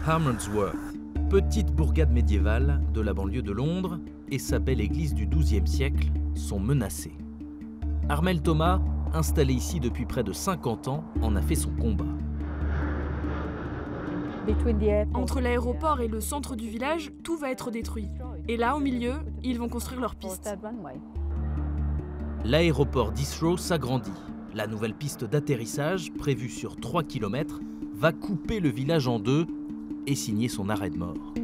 Harmondsworth, petite bourgade médiévale de la banlieue de Londres, et sa belle église du XIIe siècle sont menacées. Armel Thomas, installé ici depuis près de 50 ans, en a fait son combat. Entre l'aéroport et le centre du village, tout va être détruit. Et là, au milieu, ils vont construire leur piste. L'aéroport d'Heathrow s'agrandit. La nouvelle piste d'atterrissage, prévue sur 3 km, va couper le village en deux et signer son arrêt de mort.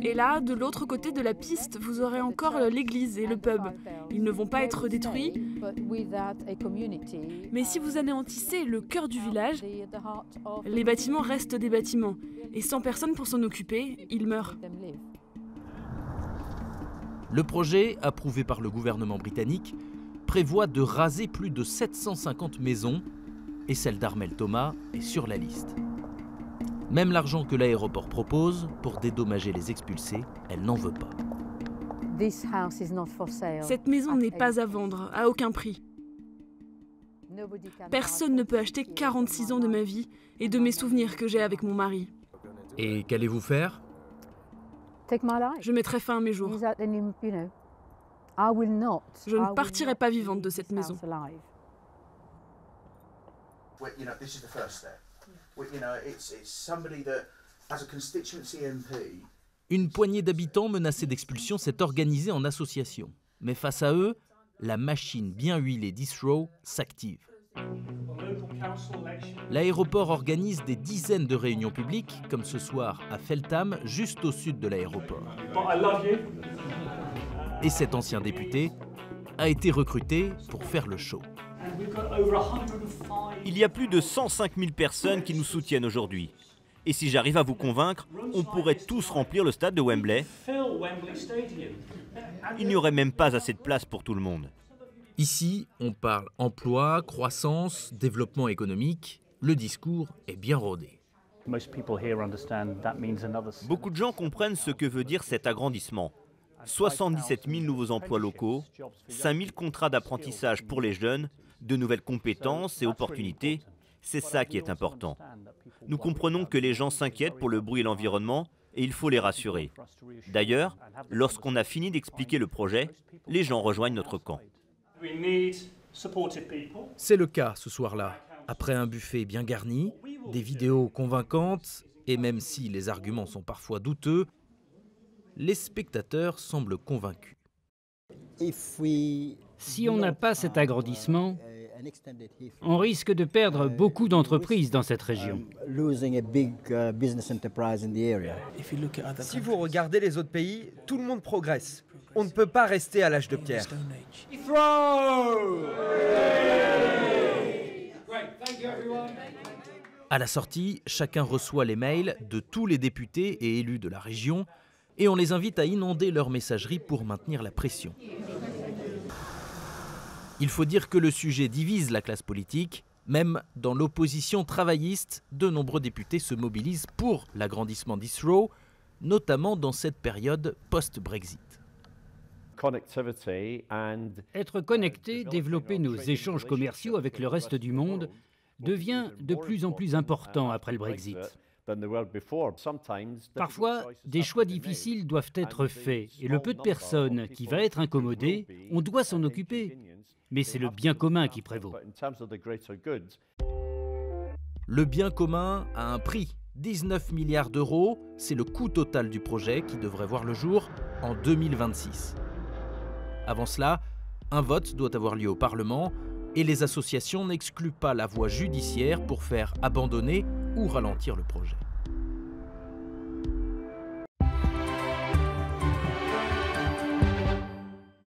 Et là, de l'autre côté de la piste, vous aurez encore l'église et le pub. Ils ne vont pas être détruits. Mais si vous anéantissez le cœur du village, les bâtiments restent des bâtiments. Et sans personne pour s'en occuper, ils meurent. Le projet, approuvé par le gouvernement britannique, prévoit de raser plus de 750 maisons et celle d'Armel Thomas est sur la liste. Même l'argent que l'aéroport propose pour dédommager les expulsés, elle n'en veut pas. Cette maison n'est pas à vendre, à aucun prix. Personne ne peut acheter 46 ans de ma vie et de mes souvenirs que j'ai avec mon mari. Et qu'allez-vous faire ? Je mettrai fin à mes jours. Je ne partirai pas vivante de cette maison. Une poignée d'habitants menacés d'expulsion s'est organisée en association. Mais face à eux, la machine bien huilée d'Heathrow s'active. L'aéroport organise des dizaines de réunions publiques, comme ce soir à Feltham, juste au sud de l'aéroport. Et cet ancien député a été recruté pour faire le show. Il y a plus de 105 000 personnes qui nous soutiennent aujourd'hui. Et si j'arrive à vous convaincre, on pourrait tous remplir le stade de Wembley. Il n'y aurait même pas assez de place pour tout le monde. Ici, on parle emploi, croissance, développement économique. Le discours est bien rodé. Beaucoup de gens comprennent ce que veut dire cet agrandissement. 77 000 nouveaux emplois locaux, 5 000 contrats d'apprentissage pour les jeunes, de nouvelles compétences et opportunités. C'est ça qui est important. Nous comprenons que les gens s'inquiètent pour le bruit et l'environnement et il faut les rassurer. D'ailleurs, lorsqu'on a fini d'expliquer le projet, les gens rejoignent notre camp. C'est le cas ce soir-là. Après un buffet bien garni, des vidéos convaincantes, et même si les arguments sont parfois douteux, les spectateurs semblent convaincus. Si on n'a pas cet agrandissement, on risque de perdre beaucoup d'entreprises dans cette région. Si vous regardez les autres pays, tout le monde progresse. On ne peut pas rester à l'âge de pierre. À la sortie, chacun reçoit les mails de tous les députés et élus de la région et on les invite à inonder leur messagerie pour maintenir la pression. Il faut dire que le sujet divise la classe politique. Même dans l'opposition travailliste, de nombreux députés se mobilisent pour l'agrandissement d'Heathrow, notamment dans cette période post-Brexit. Être connecté, développer nos échanges commerciaux avec le reste du monde devient de plus en plus important après le Brexit. Parfois, des choix difficiles doivent être faits et le peu de personnes qui va être incommodé, on doit s'en occuper. Mais c'est le bien commun qui prévaut. Le bien commun a un prix, 19 milliards d'euros, c'est le coût total du projet qui devrait voir le jour en 2026. Avant cela, un vote doit avoir lieu au Parlement et les associations n'excluent pas la voie judiciaire pour faire abandonner ou ralentir le projet.